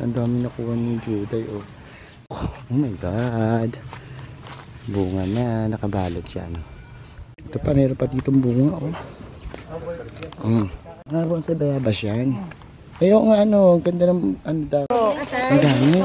ang dami nakuha ni Juday, oh. Oh my God. Bunga na, nakabalot siya, no? Ito pa, meron pa ditong bunga, oh. Naroon sa bayabas yan. Ayaw nga, ano, ganda ng, ano daw. Ang dami.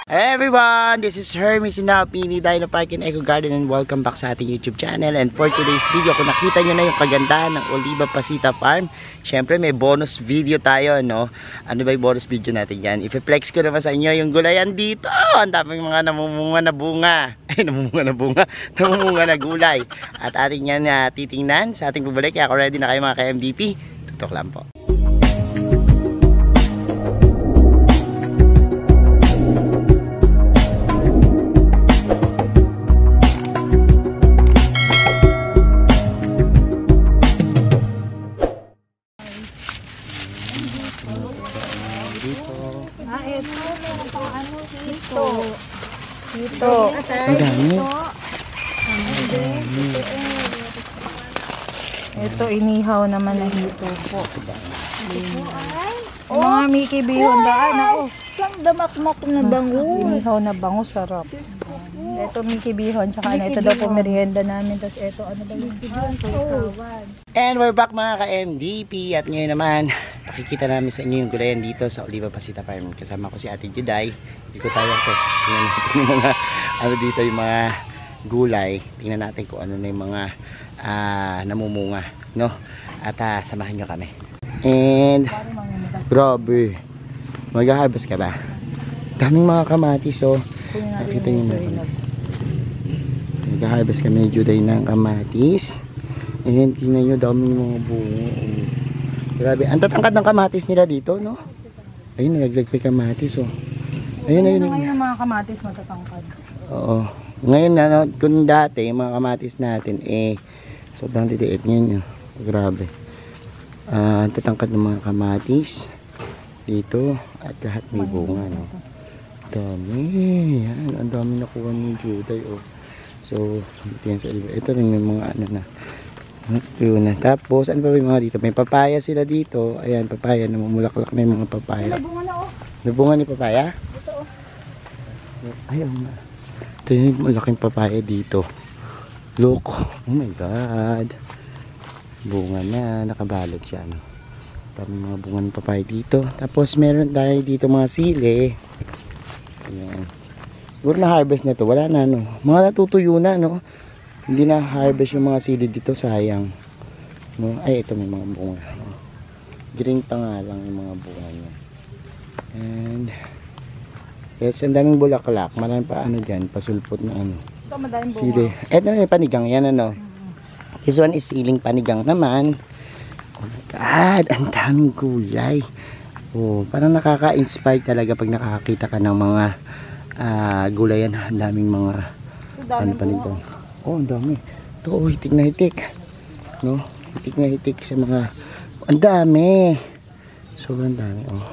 Hey everyone, this is Hermes Sinapini, Dino Park and Eco Garden, and welcome back sa ating YouTube channel. And for today's video, kung nakita nyo na yung kagandahan ng Oliva Pasita Farm, syempre may bonus video tayo, no? Ano ba yung bonus video natin yan? I-flex ko naman sa inyo yung gulayan dito. Ang daming mga namumunga na bunga. Ay, namumunga na bunga. Namumunga na gulay. At ating yan titingnan sa ating bubalik. Kaya ako ready na kayo mga ka-MVP. Tutok lang po. Ito. Ang dami. Ito, inihaw naman na hito po. Mga Mickey bihon daan ako. Siyang damakmak na bangus. Inihaw na bangus, sarap. Ito Mickey bihon, tsaka ano, ito daw po merienda namin. Tapos ito, ano ba yung And we're back mga ka-MVP. At ngayon naman, pakikita namin sa inyo yung gulayan dito sa Oliva Pasita Farm. Kasama ko si Ate Juday. Dito tayo po. Tingnan natin yung mga, ano dito yung mga gulay. Tingnan natin kung ano na yung mga namumunga, no? At samahan nyo kami. And grabe, mag-harvest ka ba? Daming mga kamatis, oh. Nakita nyo na. Mag-harvest kami ni Juday ng kamatis. And tingnan nyo, daming mga bunga, oh. Grabe, ang tatangkad ng kamatis nila dito, no? Ayun, nalaglag kamatis, oh. Ayun. Ngayon ang mga kamatis matatangkad. Oo. Ngayon, ano, kung dati, yung mga kamatis natin, sobrang liliit ngayon, grabe. Ang tatangkad ng mga kamatis dito, at lahat may bunga, no? Dami. Yan, ang dami nakuha ni Juday, oh. So, yan sa iba. Ito rin yung mga ano na. Yun na. Tapos, ano pa yung mga dito? May papaya sila dito. Ayan, papaya. Namumulaklak na yung mga papaya. Nabunga na, oh. Nabunga ni papaya? Ito, oh. Ayun na. Ito yung malaking papaya dito. Look. Oh my God. Bunga na. Nakabalot siya, no? Parang mga bunga ng papaya dito. Tapos, meron tayo dito mga sili. Ayan. Siguro na harvest na to. Wala na, no? Mga natutuyo na, no? Hindi na harvest yung mga sili dito, sayang, no? Ay, ito may mga bunga, no? Green pa nga lang yung mga bunga niya. And yes, ang daming bulaklak. Marami pa ano dyan, pasulpot na ano. Ito, madaling bunga. Sili. Eto na yung panigang yan, ano? This one is siling panigang naman. Oh my God, ang daming gulay. Oh, parang nakaka-inspire talaga pag nakakakita ka ng mga gulayan. Ang daming mga ano panigang. Oh, ang dami. Ito, oh, hitik na hitik. No? Hitik na hitik sa mga... Ang dami. Sobrang dami, oh.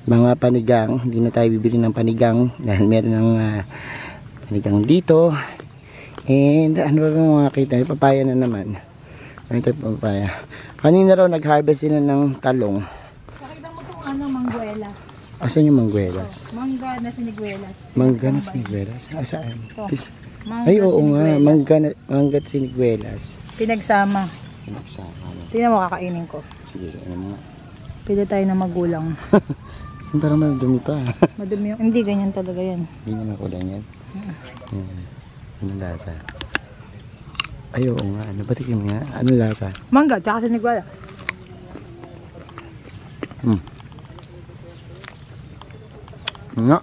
Mga panigang. Hindi na tayo bibili ng panigang. Dahil meron ng panigang dito. And ano ba mga kita? May papaya na naman. Ano ito papaya? Kanina raw nag-harvest sila ng talong. Pakita mo itong ano, mangguelas. Asan yung mangguelas? Mangga na siniguelas. Mangga na siniguelas? Asaan? Ay, Mangga oo nga. siniguelas. Mangga at siniguelas. Pinagsama. Pinagsama. Tingnan mo, kakainin ko. Sige, ano mo nga. Pili tayo na magulang. Parang madumi pa. Madumi yung... Hindi, ganyan talaga yan. Hindi naman kulay yan. Ano lasa? Ay, oo nga. Ano ba tikim nga? Ano lasa? Mangga, tsaka siniguelas. Nga.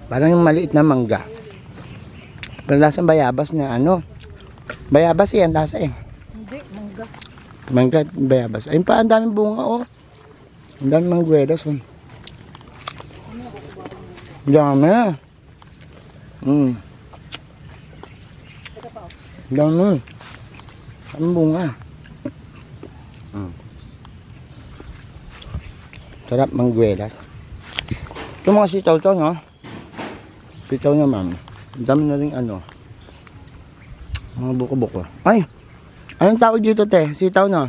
Parang yung maliit na mangga. Pero lasang bayabas na ano. Bayabas yan, lasa eh. Hindi, mangga. Mangga at bayabas. Ayun pa, ang daming bunga, oh. Ang daming mangguelas, oh. Dami. Dami. Ang bunga. Sarap mangguelas. Ito mga sitaw to, no? Sitaw naman. Ang dami na rin ano. Mga buko-buko. Ay! Anong tawag dito, te? Sitaw, no?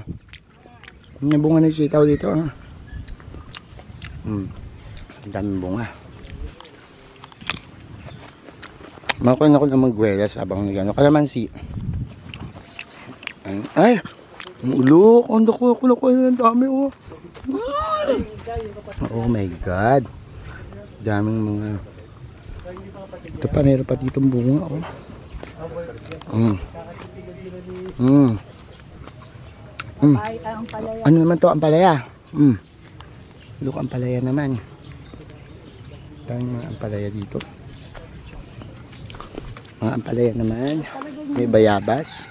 May bunga ng sitaw dito. Ah. Ang daming bunga. Makakuha ako ng magwelas habang nagano. Kalamansi. Ay! Ang ulo! Ang dako ako ang dami oh. Oh my God. Daming mga. Ito pa, meron pa ditong bunga oh. Ay, ang palaya. Ano naman to? Ang palaya. Look, ang palaya naman. Daming mga ampalaya dito. Mga ampalaya naman. May bayabas.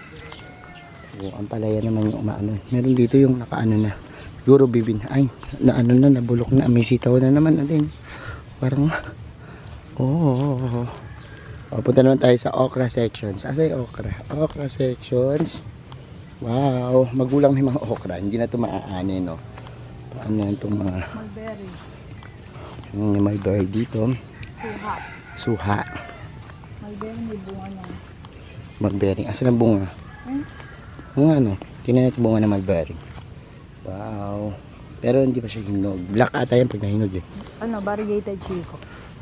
So, ampalaya naman yung umaano. Meron dito yung nakaano na. Siguro bibin. Ay, naano na, nabulok na. May sitaw na naman natin. Parang, oh. Punta naman tayo sa okra sections. Asa yung okra? Okra sections. Wow, magulang na yung mga okra. Hindi na ito maaani, no? Paano na itong mga... Mulberry. Yung mulberry dito. Suha. Suha. Mulberry may bunga niya. Mulberry. Asan ang bunga? Bunga, no? Tingnan natin bunga ng mulberry. Wow. Pero hindi pa siya hinog. Black ata yan pag nahinog eh. Ano, variegated chico.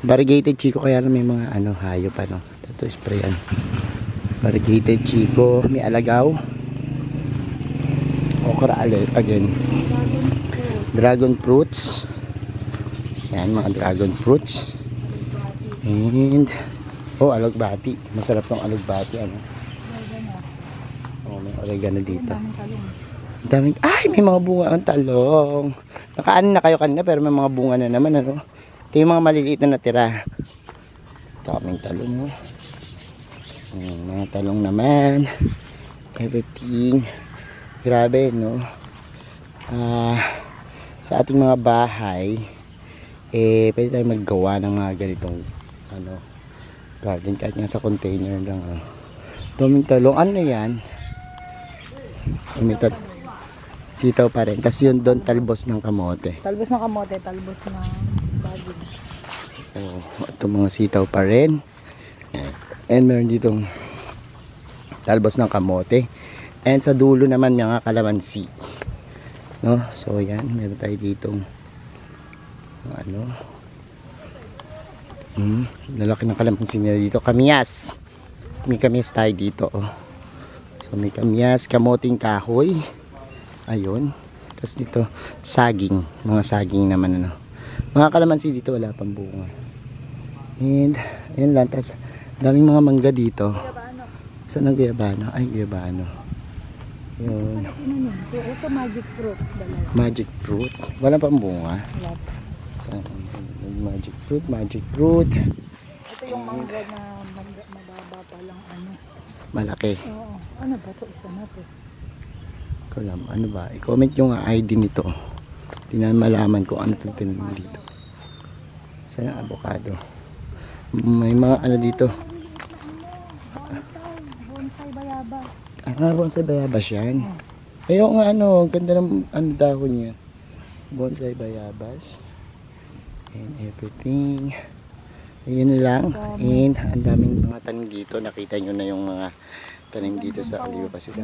Variegated chico kaya na may mga ano, hayop ano. Ito sprayan. Variegated chico. May alagaw. Okra again. Dragon fruits. Yan, mga dragon fruits. And, oh, alugbati. Masarap ng alugbati, ano. Oh, may oregano dito. Ang daming, ay, may mga bunga ang talong. Nakaano na kayo kanina, pero may mga bunga na naman, ano. Ito yung mga maliliit na natira. Daming talong, oh. Mga talong naman. Everything. Grabe, no. Sa ating mga bahay, pwede tayo maggawa ng mga ganitong ano, garden kahit nga sa container lang. Daming talong. Ano yan? Sitaw pa rin. Tapos yun doon talbos ng kamote. Talbos ng kamote, talbos ng bagin. Oh, ito mga sitaw pa rin. And meron ditong talbos ng kamote. And sa dulo naman mga kalamansi. No? So yan, meron tayo ditong ano, lalaki ng kalamansi nila dito. Kamyas. May kamyas tayo dito, oh. So may kamyas, kamoting kahoy. Ayun. Tapos dito saging, mga saging naman, ano. Mga kalamansi dito wala pang bunga. And ayun lang. Tapos daming mga mangga dito. Saan ang guyabano? Ay, guyabano. Yun. Ito magic fruit. Magic fruit. Wala pang bunga. Wala pa. Magic fruit, magic fruit. Ito yung mangga na mababa pa lang ano. Malaki. Oo. Ano ba ito? Isa na ito. Kalam, ano ba? I-comment yung ID nito. Tingnan malaman ko ano itong tinanim dito. Saan ang avocado? May mga ano dito. Bonsai bayabas. Bonsai bayabas yan. Ayaw nga ano, ganda ng ano dahon niya. Bonsai bayabas. And everything. Ayun lang. And ang daming mga tanim dito. Nakita nyo na yung mga tanim dito sa Oliva Pasita.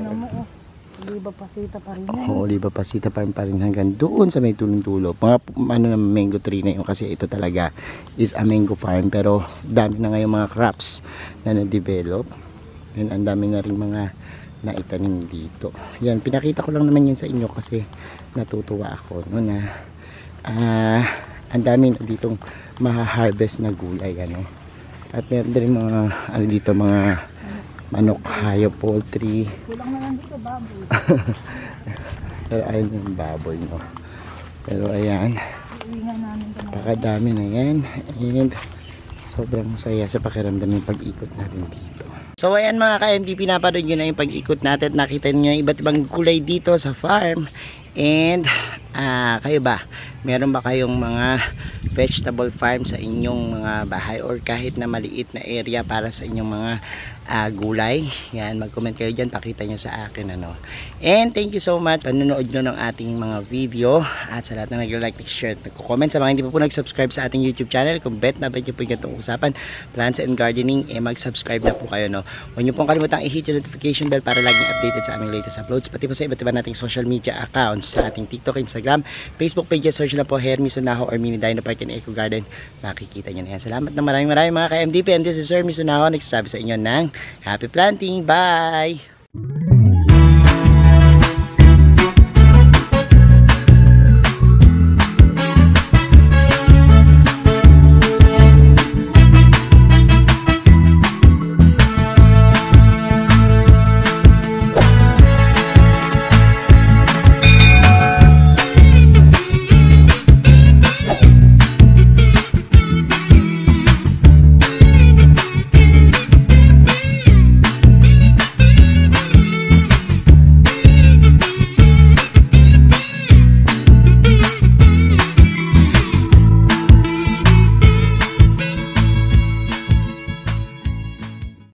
Oliva Pasita pa rin yan. Oo, Oliva Pasita pa rin hanggang doon sa may tulong-tulo. Mga ano na mango tree na yun kasi ito talaga is a mango farm. Pero dami na ngayon mga crops na na-develop. And ang dami na rin mga naitanim dito. Yan, pinakita ko lang naman yan sa inyo kasi natutuwa ako no, na ang dami na ditong maha-harvest na gulay, ano. At meron din mga ano dito, mga manok, hayop, poultry. Kulang na lang dito, baboy. Pero ayun yung baboy, no. Pero ayan, Iingan namin ito. pakadami na yan. And sobrang saya sa pakiramdam yung pag-ikot natin dito. So ayan mga ka-MD, pinapanood nyo na yung pag-ikot natin. Nakita nyo yung iba't ibang kulay dito sa farm. And kayo ba? Meron ba kayong mga vegetable farm sa inyong mga bahay or kahit na maliit na area para sa inyong mga gulay? Yan, mag-comment kayo dyan, pakita nyo sa akin, ano. And thank you so much panonood nyo ng ating mga video at sa lahat na nag-like, share at nagko-comment. Sa mga hindi pa po nag-subscribe sa ating YouTube channel, kung bet nyo po yung ganitong usapan, plants and gardening, mag-subscribe na po kayo, no. Huwag nyo pong kalimutang i-hit yung notification bell para laging updated sa aming latest uploads, pati po sa iba't iba nating social media accounts. sa ating TikTok, Instagram, Facebook page. Search na po Hermes Unaho or Mini Dino Park and Eco Garden. Makikita nyo na yan. Salamat na maraming mga ka-MDP. And this is Hermes Unaho. Nagsasabi sa inyo ng happy planting. Bye!